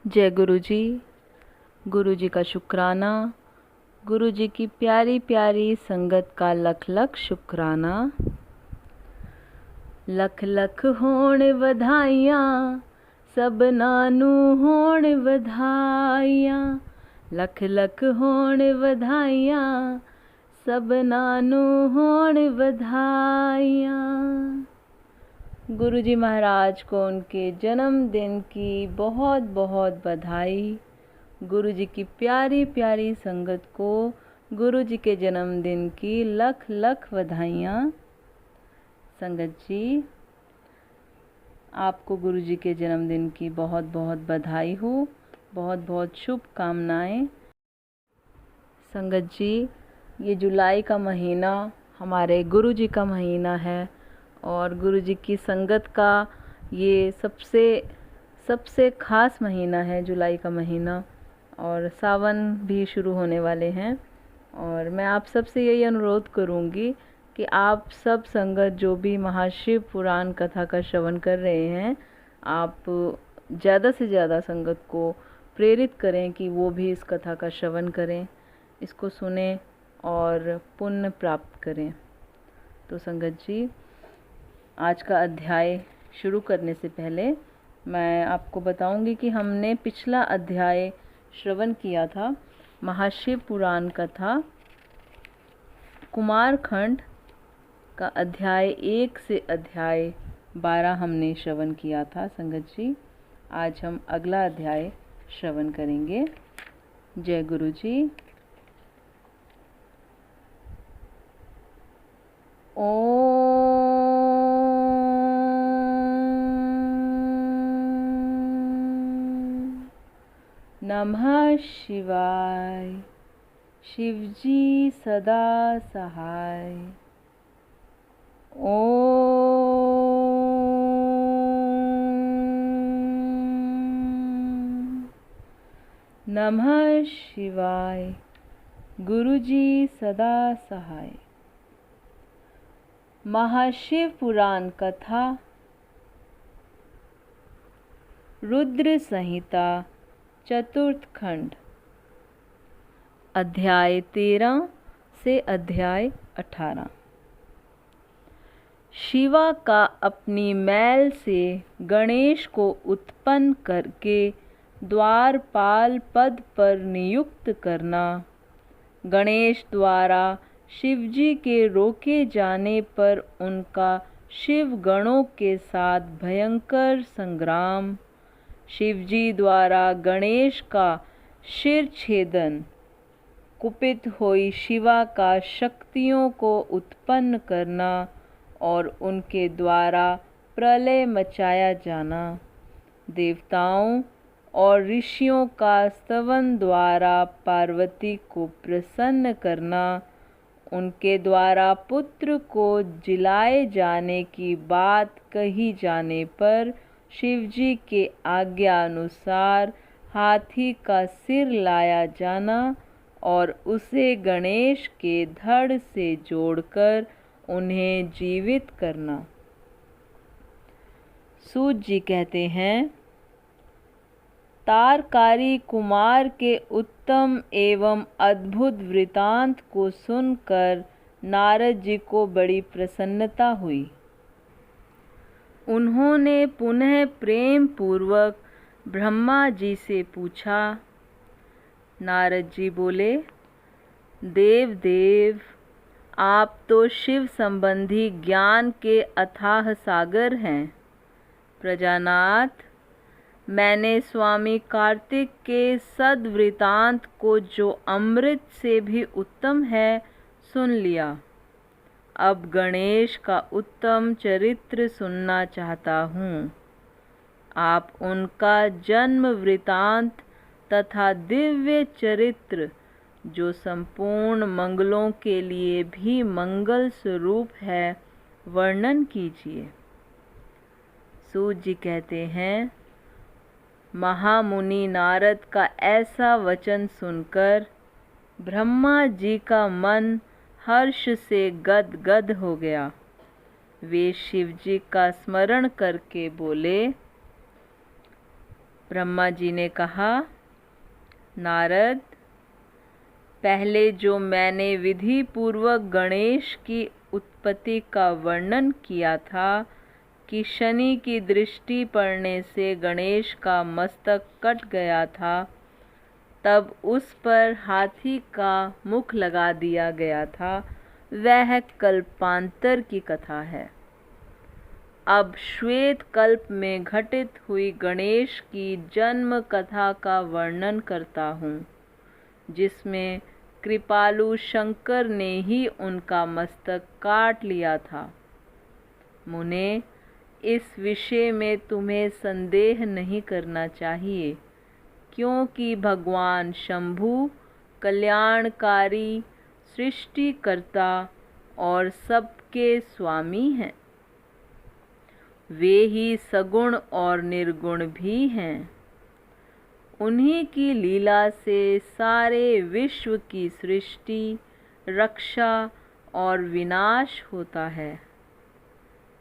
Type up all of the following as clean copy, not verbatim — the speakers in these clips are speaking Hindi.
जय गुरु जी। गुरु जी का शुक्राना। गुरु जी की प्यारी प्यारी संगत का लख लख शुक्राना। लख लख होण वधाइयां सबना नू होण वधाइयां। लख लख होण वधाइयां सबना नू होण वधाइयां। गुरु जी महाराज को उनके जन्मदिन की बहुत बहुत बधाई। गुरु जी की प्यारी प्यारी संगत को गुरु जी के जन्मदिन की लख लख बधाइयाँ। संगत जी, आपको गुरु जी के जन्मदिन की बहुत बहुत बधाई हो, बहुत बहुत शुभकामनाएं। संगत जी, ये जुलाई का महीना हमारे गुरु जी का महीना है और गुरु जी की संगत का ये सबसे ख़ास महीना है, जुलाई का महीना। और सावन भी शुरू होने वाले हैं और मैं आप सबसे यही अनुरोध करूँगी कि आप सब संगत जो भी महाशिव पुराण कथा का श्रवण कर रहे हैं, आप ज़्यादा से ज़्यादा संगत को प्रेरित करें कि वो भी इस कथा का श्रवण करें, इसको सुने और पुण्य प्राप्त करें। तो संगत जी, आज का अध्याय शुरू करने से पहले मैं आपको बताऊंगी कि हमने पिछला अध्याय श्रवण किया था, महाशिव पुराण कथा कुमारखंड का अध्याय 1 से अध्याय 12 हमने श्रवण किया था। संगत जी, आज हम अगला अध्याय श्रवण करेंगे। जय गुरु जी। नमः शिवाय। शिवजी सदा सहाय। ओम नमः शिवाय। गुरुजी सदा सहाय। महाशिव पुराण कथा रुद्र संहिता चतुर्थ खंड, अध्याय 13 से अध्याय 18। शिवा का अपनी मैल से गणेश को उत्पन्न करके द्वारपाल पद पर नियुक्त करना। गणेश द्वारा शिवजी के रोके जाने पर उनका शिव गणों के साथ भयंकर संग्राम। शिवजी द्वारा गणेश का शिर छेदन। कुपित हुई शिवा का शक्तियों को उत्पन्न करना और उनके द्वारा प्रलय मचाया जाना। देवताओं और ऋषियों का स्तवन द्वारा पार्वती को प्रसन्न करना। उनके द्वारा पुत्र को जिलाए जाने की बात कही जाने पर शिवजी के आज्ञा अनुसार हाथी का सिर लाया जाना और उसे गणेश के धड़ से जोड़कर उन्हें जीवित करना। सूत जी कहते हैं, तारकारी कुमार के उत्तम एवं अद्भुत वृतांत को सुनकर नारद जी को बड़ी प्रसन्नता हुई। उन्होंने पुनः प्रेम पूर्वक ब्रह्मा जी से पूछा। नारद जी बोले, देव देव, आप तो शिव संबंधी ज्ञान के अथाह सागर हैं। प्रजानाथ, मैंने स्वामी कार्तिक के सद्वृतांत को, जो अमृत से भी उत्तम है, सुन लिया। अब गणेश का उत्तम चरित्र सुनना चाहता हूँ। आप उनका जन्म वृतांत तथा दिव्य चरित्र, जो संपूर्ण मंगलों के लिए भी मंगल स्वरूप है, वर्णन कीजिए। सूत जी कहते हैं, महामुनि नारद का ऐसा वचन सुनकर ब्रह्मा जी का मन हर्ष से गदगद हो गया। वे शिवजी का स्मरण करके बोले, ब्रह्मा जी ने कहा, नारद, पहले जो मैंने विधि पूर्वक गणेश की उत्पत्ति का वर्णन किया था कि शनि की दृष्टि पड़ने से गणेश का मस्तक कट गया था, तब उस पर हाथी का मुख लगा दिया गया था, वह कल्पांतर की कथा है। अब श्वेत कल्प में घटित हुई गणेश की जन्म कथा का वर्णन करता हूँ, जिसमें कृपालु शंकर ने ही उनका मस्तक काट लिया था। मुने, इस विषय में तुम्हें संदेह नहीं करना चाहिए, क्योंकि भगवान शंभु कल्याणकारी, सृष्टिकर्ता और सबके स्वामी हैं। वे ही सगुण और निर्गुण भी हैं। उन्हीं की लीला से सारे विश्व की सृष्टि, रक्षा और विनाश होता है।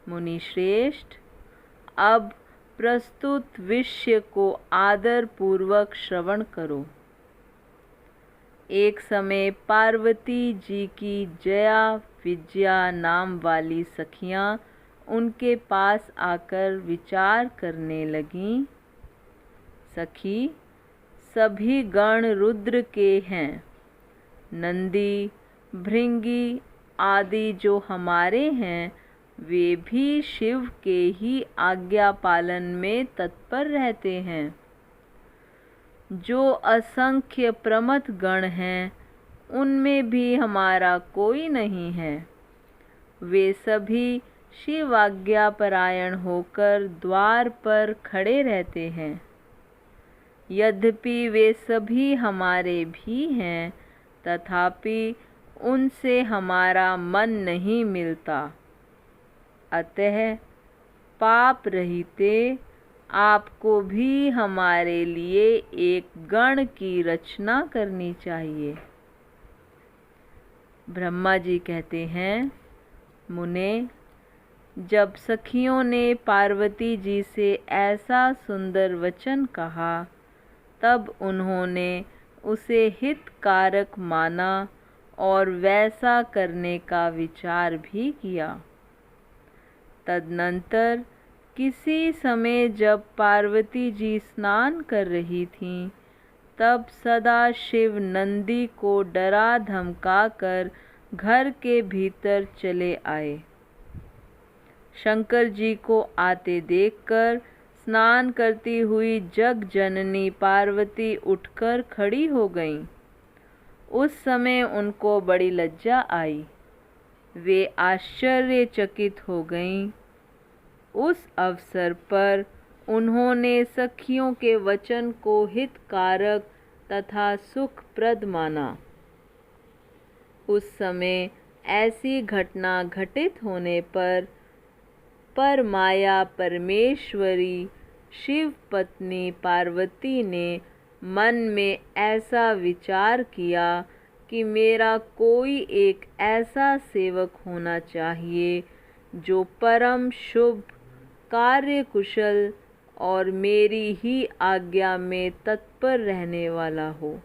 मुनि श्रेष्ठ, अब प्रस्तुत विषय को आदर पूर्वक श्रवण करो। एक समय पार्वती जी की जया, विजया नाम वाली सखियां उनके पास आकर विचार करने लगीं। सखी, सभी गण रुद्र के हैं। नंदी, भृंगी आदि जो हमारे हैं, वे भी शिव के ही आज्ञा पालन में तत्पर रहते हैं। जो असंख्य प्रमथ गण हैं, उनमें भी हमारा कोई नहीं है। वे सभी शिव आज्ञा परायण होकर द्वार पर खड़े रहते हैं। यद्यपि वे सभी हमारे भी हैं, तथापि उनसे हमारा मन नहीं मिलता। अतः पाप रहिते आपको भी हमारे लिए एक गण की रचना करनी चाहिए। ब्रह्मा जी कहते हैं, मुने, जब सखियों ने पार्वती जी से ऐसा सुंदर वचन कहा, तब उन्होंने उसे हितकारक माना और वैसा करने का विचार भी किया। तदनंतर किसी समय जब पार्वती जी स्नान कर रही थीं, तब सदाशिव नंदी को डरा धमकाकर घर के भीतर चले आए। शंकर जी को आते देखकर स्नान करती हुई जग जननी पार्वती उठकर खड़ी हो गईं। उस समय उनको बड़ी लज्जा आई। वे आश्चर्यचकित हो गईं। उस अवसर पर उन्होंने सखियों के वचन को हितकारक तथा सुखप्रद माना। उस समय ऐसी घटना घटित होने पर माया परमेश्वरी शिव पत्नी पार्वती ने मन में ऐसा विचार किया कि मेरा कोई एक ऐसा सेवक होना चाहिए जो परम शुभ, कार्यकुशल और मेरी ही आज्ञा में तत्पर रहने वाला हो,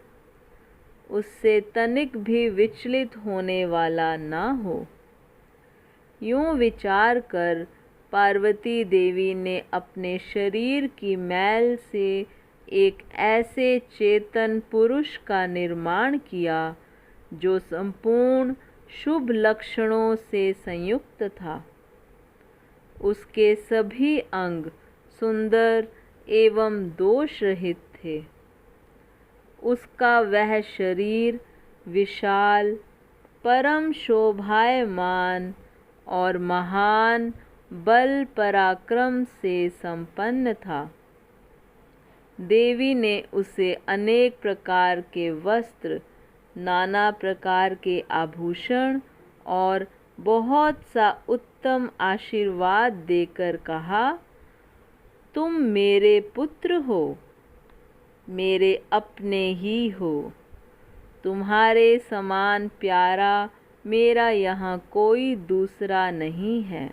उससे तनिक भी विचलित होने वाला ना हो। यूं विचार कर पार्वती देवी ने अपने शरीर की मैल से एक ऐसे चेतन पुरुष का निर्माण किया जो संपूर्ण शुभ लक्षणों से संयुक्त था। उसके सभी अंग सुंदर एवं दोष रहित थे। उसका वह शरीर विशाल, परम शोभायमान और महान बल पराक्रम से संपन्न था। देवी ने उसे अनेक प्रकार के वस्त्र, नाना प्रकार के आभूषण और बहुत सा उत्तम आशीर्वाद देकर कहा, तुम मेरे पुत्र हो, मेरे अपने ही हो। तुम्हारे समान प्यारा मेरा यहाँ कोई दूसरा नहीं है।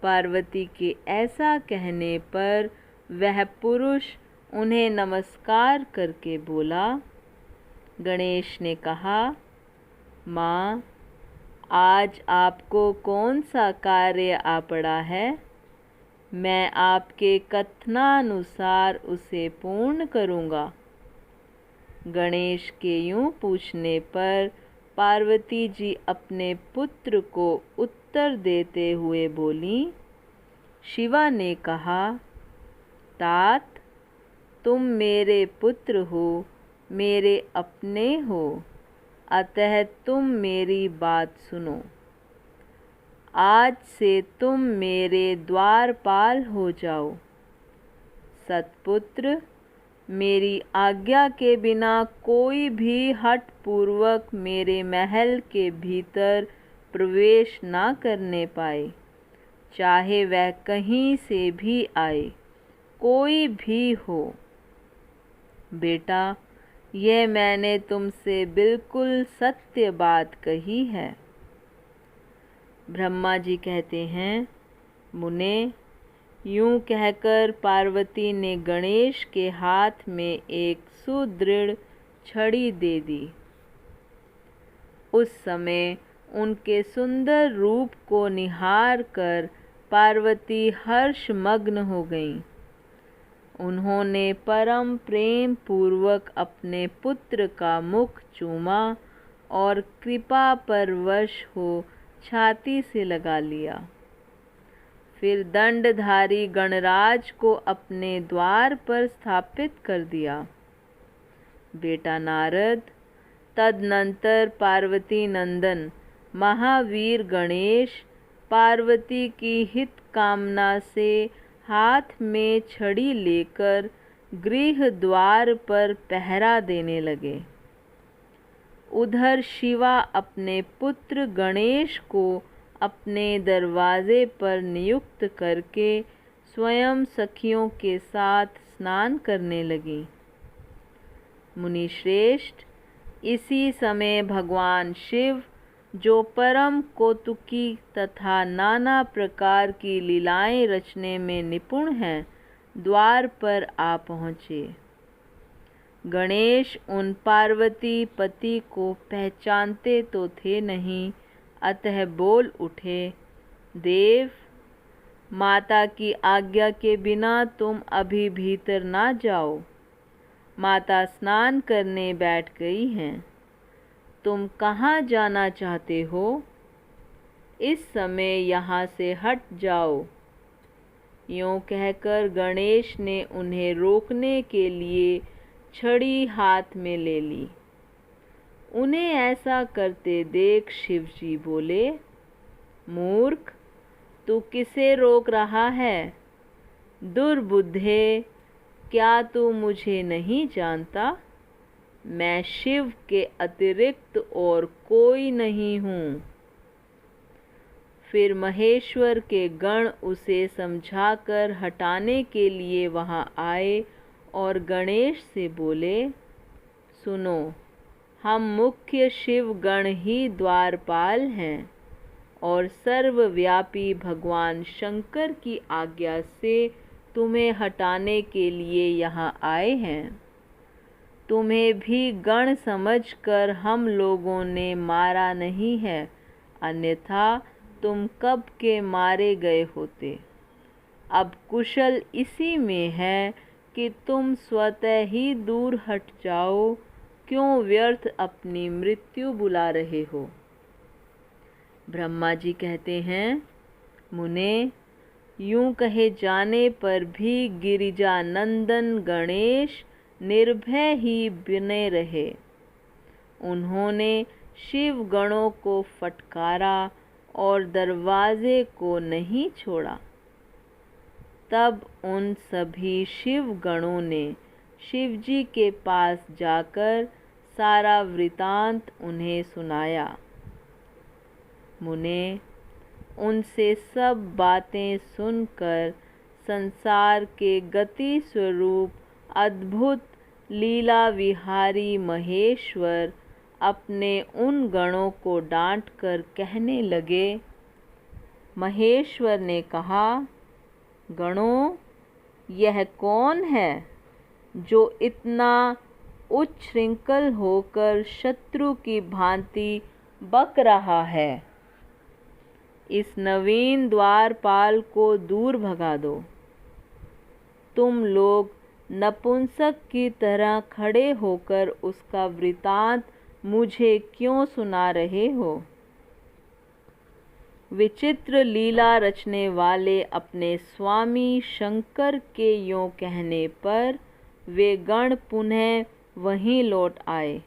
पार्वती के ऐसा कहने पर वह पुरुष उन्हें नमस्कार करके बोला। गणेश ने कहा, माँ, आज आपको कौन सा कार्य आ पड़ा है? मैं आपके कथनानुसार उसे पूर्ण करूँगा। गणेश के यूं पूछने पर पार्वती जी अपने पुत्र को उत्तर देते हुए बोली। शिवा ने कहा, तात, तुम मेरे पुत्र हो, मेरे अपने हो, अतः तुम मेरी बात सुनो। आज से तुम मेरे द्वारपाल हो जाओ। सतपुत्र, मेरी आज्ञा के बिना कोई भी हठपूर्वक मेरे महल के भीतर प्रवेश ना करने पाए, चाहे वह कहीं से भी आए, कोई भी हो। बेटा, यह मैंने तुमसे बिल्कुल सत्य बात कही है। ब्रह्मा जी कहते हैं, मुने, यूं कहकर पार्वती ने गणेश के हाथ में एक सुदृढ़ छड़ी दे दी। उस समय उनके सुंदर रूप को निहार कर पार्वती हर्षमग्न हो गईं। उन्होंने परम प्रेम पूर्वक अपने पुत्र का मुख चूमा और कृपा परवश हो छाती से लगा लिया। फिर दंडधारी गणराज को अपने द्वार पर स्थापित कर दिया। बेटा नारद, तदनंतर पार्वती नंदन महावीर गणेश पार्वती की हित कामना से हाथ में छड़ी लेकर गृह द्वार पर पहरा देने लगे। उधर शिवा अपने पुत्र गणेश को अपने दरवाजे पर नियुक्त करके स्वयं सखियों के साथ स्नान करने लगी। मुनिश्रेष्ठ, इसी समय भगवान शिव, जो परम कौतुकी तथा नाना प्रकार की लीलाएं रचने में निपुण हैं, द्वार पर आ पहुँचे। गणेश उन पार्वती पति को पहचानते तो थे नहीं, अतः बोल उठे, देव, माता की आज्ञा के बिना तुम अभी भीतर ना जाओ। माता स्नान करने बैठ गई हैं। तुम कहाँ जाना चाहते हो? इस समय यहाँ से हट जाओ। यूँ कहकर गणेश ने उन्हें रोकने के लिए छड़ी हाथ में ले ली। उन्हें ऐसा करते देख शिवजी बोले, मूर्ख, तू किसे रोक रहा है? दुर्बुद्धे, क्या तू मुझे नहीं जानता? मैं शिव के अतिरिक्त और कोई नहीं हूँ। फिर महेश्वर के गण उसे समझाकर हटाने के लिए वहाँ आए और गणेश से बोले, सुनो, हम मुख्य शिव गण ही द्वारपाल हैं और सर्वव्यापी भगवान शंकर की आज्ञा से तुम्हें हटाने के लिए यहाँ आए हैं। तुम्हें भी गण समझकर हम लोगों ने मारा नहीं है, अन्यथा तुम कब के मारे गए होते। अब कुशल इसी में है कि तुम स्वतः ही दूर हट जाओ, क्यों व्यर्थ अपनी मृत्यु बुला रहे हो। ब्रह्मा जी कहते हैं, मुने, यूं कहे जाने पर भी गिरिजा नंदन गणेश निर्भय ही बने रहे। उन्होंने शिव गणों को फटकारा और दरवाजे को नहीं छोड़ा। तब उन सभी शिव गणों ने शिवजी के पास जाकर सारा वृतांत उन्हें सुनाया। मुने, उनसे सब बातें सुनकर संसार के गति स्वरूप अद्भुत लीला विहारी महेश्वर अपने उन गणों को डांटकर कहने लगे। महेश्वर ने कहा, गणों, यह कौन है जो इतना उच्छृंखल होकर शत्रु की भांति बक रहा है? इस नवीन द्वारपाल को दूर भगा दो। तुम लोग नपुंसक की तरह खड़े होकर उसका वृतांत मुझे क्यों सुना रहे हो? विचित्र लीला रचने वाले अपने स्वामी शंकर के यों कहने पर वे गण पुनः वहीं लौट आए।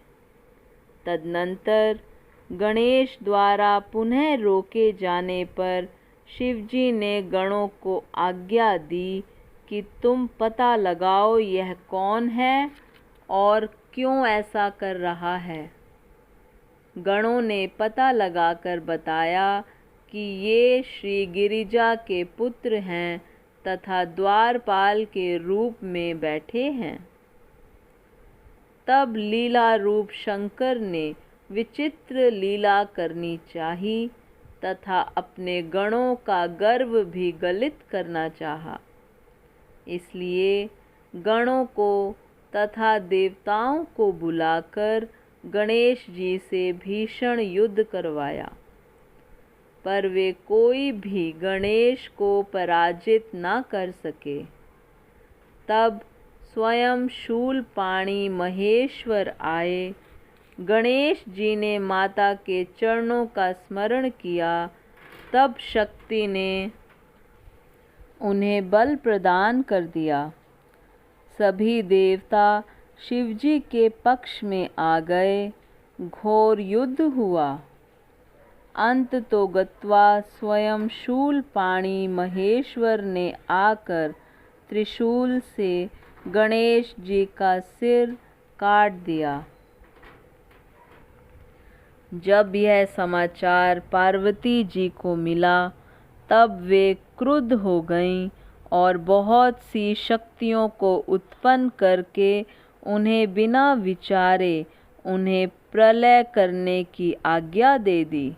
तदनंतर गणेश द्वारा पुनः रोके जाने पर शिवजी ने गणों को आज्ञा दी कि तुम पता लगाओ यह कौन है और क्यों ऐसा कर रहा है। गणों ने पता लगाकर बताया कि ये श्री गिरिजा के पुत्र हैं तथा द्वारपाल के रूप में बैठे हैं। तब लीला रूप शंकर ने विचित्र लीला करनी चाहिए तथा अपने गणों का गर्व भी गलित करना चाहा। इसलिए गणों को तथा देवताओं को बुलाकर गणेश जी से भीषण युद्ध करवाया, पर वे कोई भी गणेश को पराजित न कर सके। तब स्वयं शूलपाणी महेश्वर आए। गणेश जी ने माता के चरणों का स्मरण किया। तब शक्ति ने उन्हें बल प्रदान कर दिया। सभी देवता शिवजी के पक्ष में आ गए। घोर युद्ध हुआ। अंत तो गत्वा स्वयं शूलपाणी महेश्वर ने आकर त्रिशूल से गणेश जी का सिर काट दिया। जब यह समाचार पार्वती जी को मिला तब वे क्रुद्ध हो गईं और बहुत सी शक्तियों को उत्पन्न करके उन्हें बिना विचारे उन्हें प्रलय करने की आज्ञा दे दी।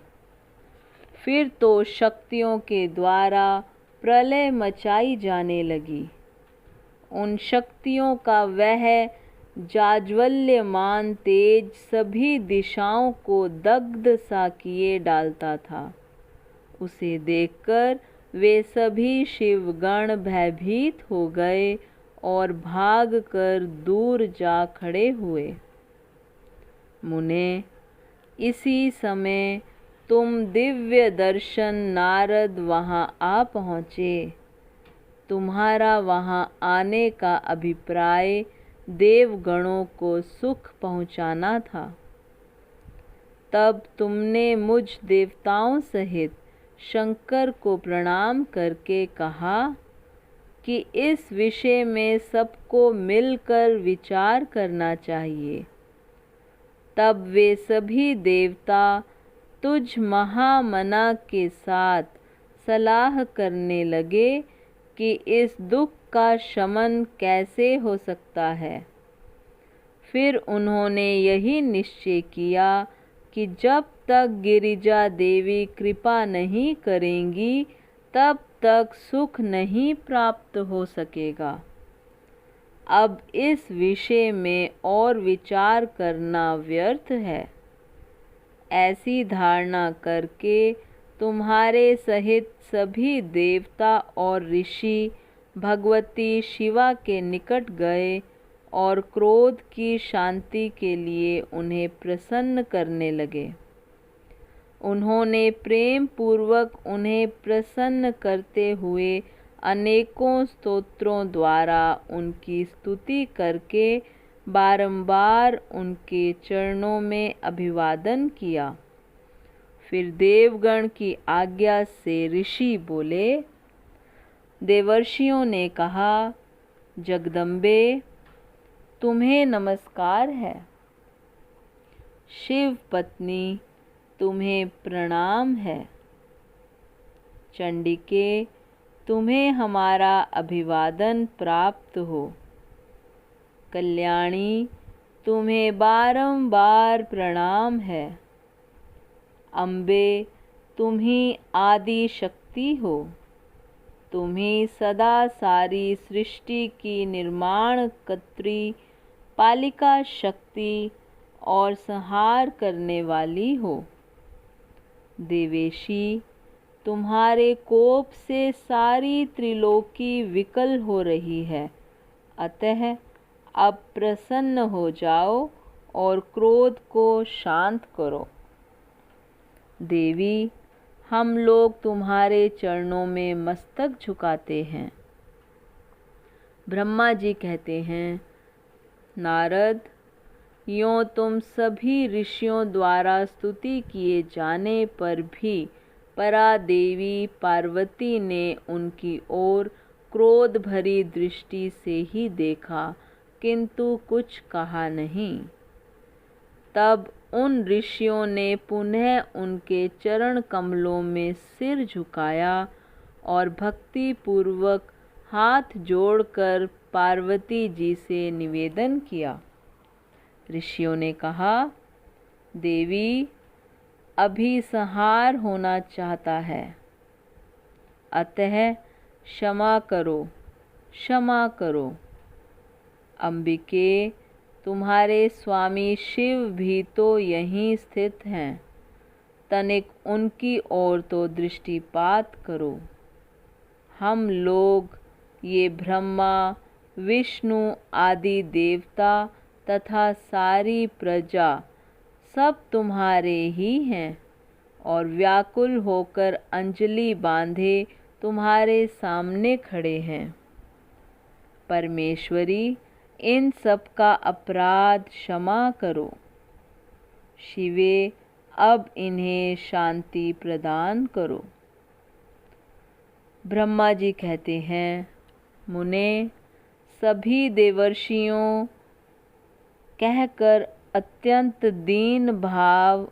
फिर तो शक्तियों के द्वारा प्रलय मचाई जाने लगी। उन शक्तियों का वह जाज्वल्यमान तेज सभी दिशाओं को दग्ध सा किए डालता था। उसे देखकर वे सभी शिवगण भयभीत हो गए और भागकर दूर जा खड़े हुए। मुने, इसी समय तुम दिव्य दर्शन नारद वहाँ आ पहुँचे। तुम्हारा वहाँ आने का अभिप्राय देवगणों को सुख पहुँचाना था। तब तुमने मुझ देवताओं सहित शंकर को प्रणाम करके कहा कि इस विषय में सबको मिलकर विचार करना चाहिए। तब वे सभी देवता तुझ महामना के साथ सलाह करने लगे कि इस दुख का शमन कैसे हो सकता है। फिर उन्होंने यही निश्चय किया कि जब तक गिरिजा देवी कृपा नहीं करेंगी तब तक सुख नहीं प्राप्त हो सकेगा। अब इस विषय में और विचार करना व्यर्थ है। ऐसी धारणा करके तुम्हारे सहित सभी देवता और ऋषि भगवती शिवा के निकट गए और क्रोध की शांति के लिए उन्हें प्रसन्न करने लगे। उन्होंने प्रेम पूर्वक उन्हें प्रसन्न करते हुए अनेकों स्तोत्रों द्वारा उनकी स्तुति करके बारंबार उनके चरणों में अभिवादन किया। फिर देवगण की आज्ञा से ऋषि बोले। देवर्षियों ने कहा, जगदम्बे, तुम्हें नमस्कार है। शिव पत्नी, तुम्हें प्रणाम है। चंडिके, तुम्हें हमारा अभिवादन प्राप्त हो। कल्याणी, तुम्हें बारंबार प्रणाम है। अम्बे, तुम ही आदि शक्ति हो। तुम ही सदा सारी सृष्टि की निर्माणकर्त्री, पालिका शक्ति और संहार करने वाली हो। देवेशी, तुम्हारे कोप से सारी त्रिलोकी विकल हो रही है, अतः अब प्रसन्न हो जाओ और क्रोध को शांत करो। देवी, हम लोग तुम्हारे चरणों में मस्तक झुकाते हैं। ब्रह्मा जी कहते हैं, नारद, यों तुम सभी ऋषियों द्वारा स्तुति किए जाने पर भी परा देवी पार्वती ने उनकी ओर क्रोध भरी दृष्टि से ही देखा, किंतु कुछ कहा नहीं। तब उन ऋषियों ने पुनः उनके चरण कमलों में सिर झुकाया और भक्ति पूर्वक हाथ जोड़कर पार्वती जी से निवेदन किया। ऋषियों ने कहा, देवी, अभी संहार होना चाहता है, अतः क्षमा करो, क्षमा करो। अंबिके, तुम्हारे स्वामी शिव भी तो यहीं स्थित हैं, तनिक उनकी ओर तो दृष्टिपात करो। हम लोग, ये ब्रह्मा, विष्णु आदि देवता तथा सारी प्रजा सब तुम्हारे ही हैं और व्याकुल होकर अंजलि बांधे तुम्हारे सामने खड़े हैं। परमेश्वरी, इन सब का अपराध क्षमा करो। शिवे, अब इन्हें शांति प्रदान करो। ब्रह्मा जी कहते हैं, मुने, सभी देवर्षियों कहकर अत्यंत दीन भाव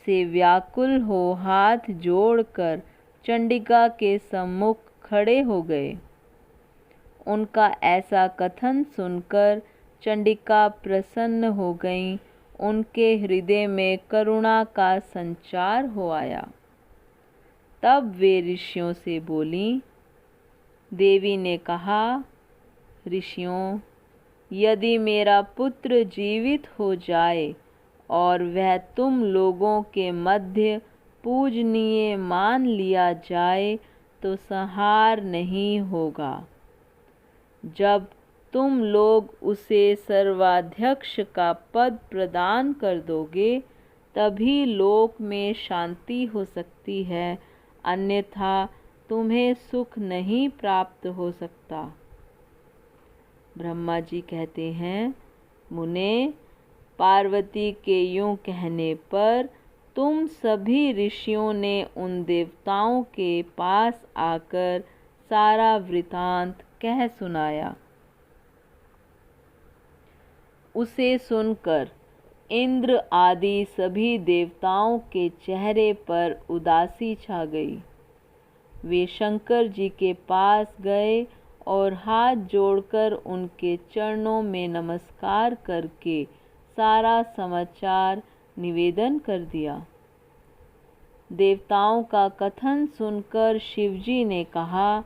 से व्याकुल हो हाथ जोड़कर चंडिका के सम्मुख खड़े हो गए। उनका ऐसा कथन सुनकर चंडिका प्रसन्न हो गईं, उनके हृदय में करुणा का संचार हो आया। तब वे ऋषियों से बोलीं। देवी ने कहा, ऋषियों, यदि मेरा पुत्र जीवित हो जाए और वह तुम लोगों के मध्य पूजनीय मान लिया जाए तो संहार नहीं होगा। जब तुम लोग उसे सर्वाध्यक्ष का पद प्रदान कर दोगे, तभी लोक में शांति हो सकती है, अन्यथा तुम्हें सुख नहीं प्राप्त हो सकता। ब्रह्मा जी कहते हैं, मुने, पार्वती के यूं कहने पर तुम सभी ऋषियों ने उन देवताओं के पास आकर सारा वृतांत कह सुनाया। उसे सुनकर इंद्र आदि सभी देवताओं के चेहरे पर उदासी छा गई। वे शंकर जी के पास गए और हाथ जोड़कर उनके चरणों में नमस्कार करके सारा समाचार निवेदन कर दिया। देवताओं का कथन सुनकर शिवजी ने कहा,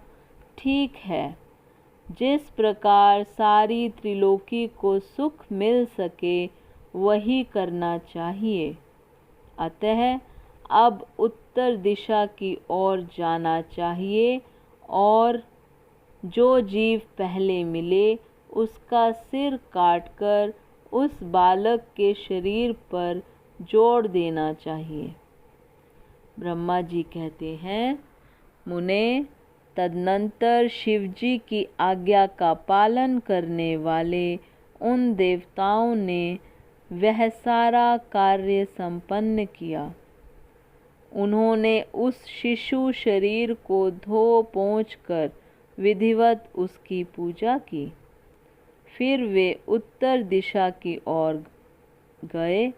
ठीक है, जिस प्रकार सारी त्रिलोकी को सुख मिल सके वही करना चाहिए। अतः अब उत्तर दिशा की ओर जाना चाहिए और जो जीव पहले मिले उसका सिर काटकर उस बालक के शरीर पर जोड़ देना चाहिए। ब्रह्मा जी कहते हैं, मुने, तदनंतर शिवजी की आज्ञा का पालन करने वाले उन देवताओं ने वह सारा कार्य संपन्न किया। उन्होंने उस शिशु शरीर को धो पोंछ कर विधिवत उसकी पूजा की। फिर वे उत्तर दिशा की ओर गए।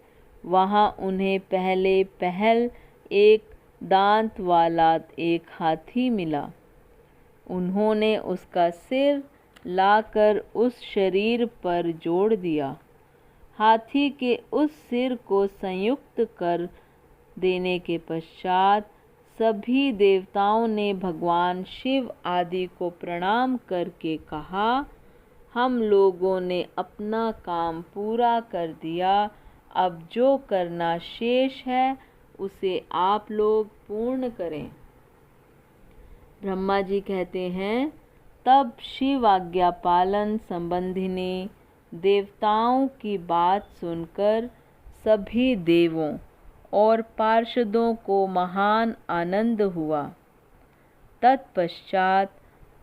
वहाँ उन्हें पहले पहल एक दांत वाला एक हाथी मिला। उन्होंने उसका सिर लाकर उस शरीर पर जोड़ दिया। हाथी के उस सिर को संयुक्त कर देने के पश्चात सभी देवताओं ने भगवान शिव आदि को प्रणाम करके कहा, हम लोगों ने अपना काम पूरा कर दिया, अब जो करना शेष है उसे आप लोग पूर्ण करें। ब्रह्मा जी कहते हैं, तब शिव आज्ञा पालन संबंधिनी देवताओं की बात सुनकर सभी देवों और पार्षदों को महान आनंद हुआ। तत्पश्चात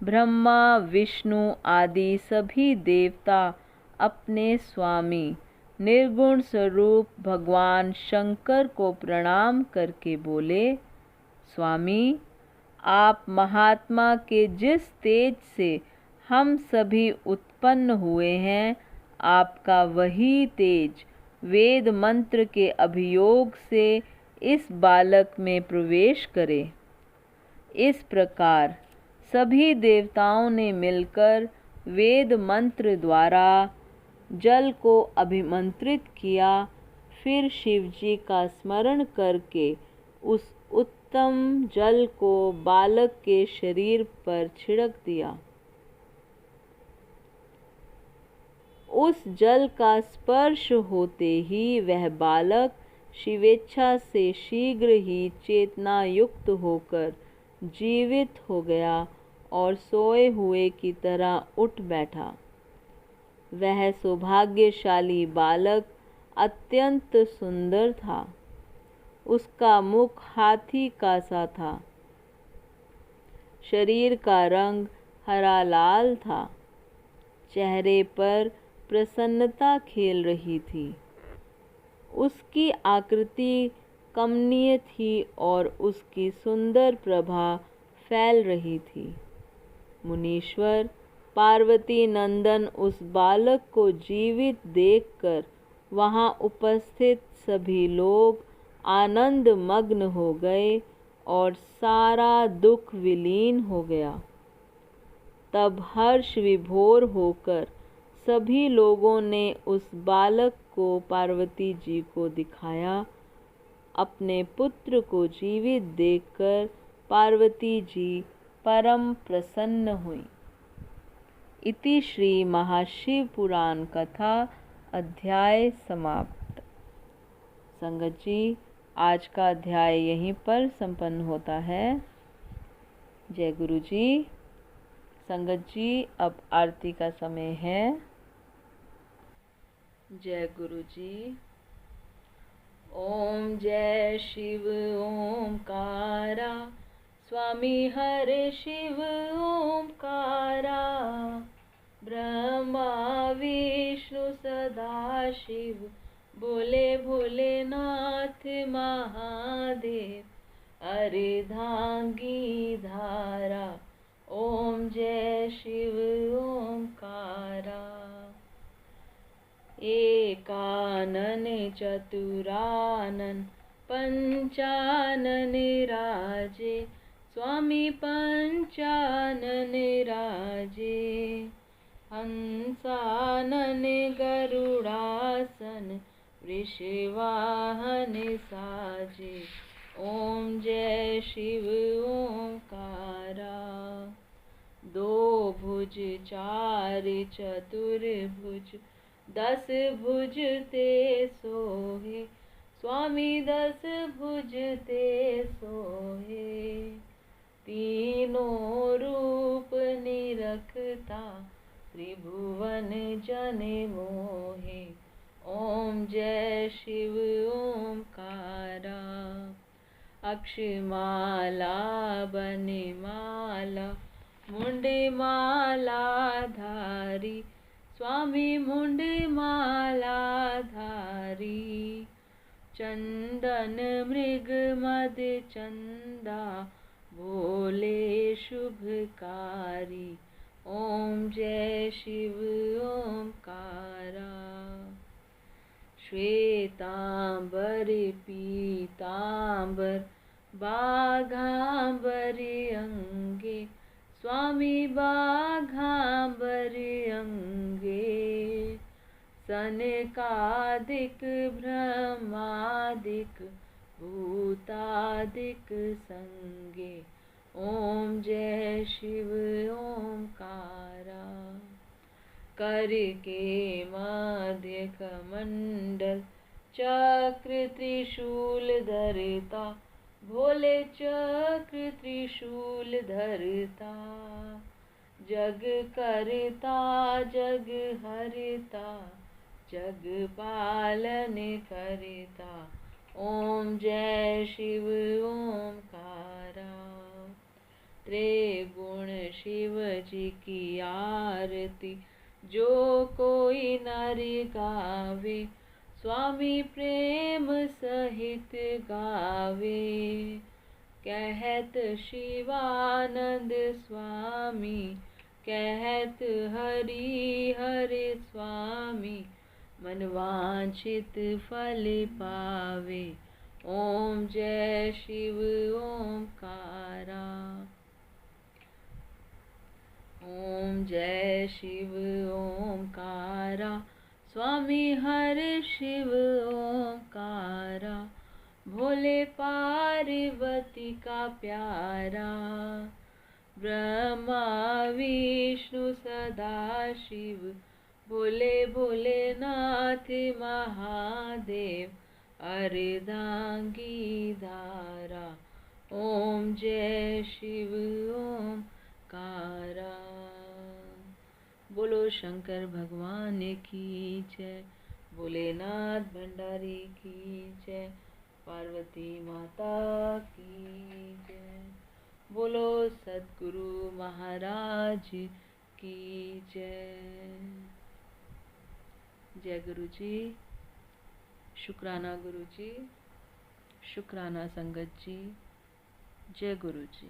ब्रह्मा विष्णु आदि सभी देवता अपने स्वामी निर्गुण स्वरूप भगवान शंकर को प्रणाम करके बोले, स्वामी, आप महात्मा के जिस तेज से हम सभी उत्पन्न हुए हैं, आपका वही तेज वेद मंत्र के अभियोग से इस बालक में प्रवेश करे। इस प्रकार सभी देवताओं ने मिलकर वेद मंत्र द्वारा जल को अभिमंत्रित किया। फिर शिवजी का स्मरण करके उस उत्तम जल को बालक के शरीर पर छिड़क दिया। उस जल का स्पर्श होते ही वह बालक शिवेच्छा से शीघ्र ही चेतना युक्त होकर जीवित हो गया और सोए हुए की तरह उठ बैठा। वह सौभाग्यशाली बालक अत्यंत सुंदर था। उसका मुख हाथी का सा था। शरीर का रंग हरा लाल था। चेहरे पर प्रसन्नता खेल रही थी। उसकी आकृति कमनीय थी और उसकी सुंदर प्रभा फैल रही थी। मुनीश्वर पार्वती नंदन उस बालक को जीवित देखकर वहां उपस्थित सभी लोग आनंद मग्न हो गए और सारा दुख विलीन हो गया। तब हर्ष विभोर होकर सभी लोगों ने उस बालक को पार्वती जी को दिखाया। अपने पुत्र को जीवित देखकर पार्वती जी परम प्रसन्न हुई। इति श्री महाशिव पुराण कथा अध्याय समाप्त। संगत जी, आज का अध्याय यहीं पर संपन्न होता है। जय गुरु जी। संगत जी, अब आरती का समय है। जय गुरु जी। ओम जय शिव ओमकारा, स्वामी हरे शिव ओमकारा, ब्रह्मा विष्णु सदा शिव, बोले भोलेनाथ महादेव, अर्धांगी धारा, ओम जय शिव ओमकारा। एकानन चतुरानन पंचानन राजे, स्वामी पंचानन राजे, हंसानन गरुड़ासन, वृषवाहन साजे, ओम जय शिव ओंकारा। दो भुज चार चतुर्भुज, 10 भुज ते सोहे, स्वामी 10 भुज ते सोहे, तीनों रूप निरखता, त्रिभुवन जन मोहे, ओम जय शिव ओंकारा। अक्षमाला बनिमाला, मुंडमाला धारी, स्वामी मुंडमाला धारी, चंदन मृग मद चंदा, भोले शुभकारी, ओम जय शिव ओंकारा। श्वेतांबर पीतांबर, बाघांबर अंगे, स्वामी बाघांबर अंगे, सनकादिक ब्रह्मादिक, भूतादिक संगे। ओम जय शिव ओंकारा। कर के मध्य कमंडल चक्र त्रिशूल धरता। भोले चक्र त्रिशूल धरता। जग करता जग हरता जग पालन करता। ओम जय शिव ओंकारा। त्रिगुण शिव जी की आरती जो कोई नर गावे। स्वामी प्रेम सहित गावे। कहत शिवानंद स्वामी कहत हरि हरि स्वामी। मन वांछित फल पावे। ओम जय शिव ओंकारा। ओम जय शिव ओंकारा। स्वामी हर शिव ओंकारा। भोले पार्वती का प्यारा। ब्रह्मा विष्णु सदा शिव। भोले भोलेनाथ महादेव। अर्धांगी धारा। ओम जय शिव ओंकारा। बोलो शंकर भगवान की जय। भोलेनाथ भंडारी की जय। पार्वती माता की जय। बोलो सद्गुरु महाराज की जय। जय गुरु जी। शुक्राना गुरु जी। शुक्राना संगत जी। जय गुरु जी।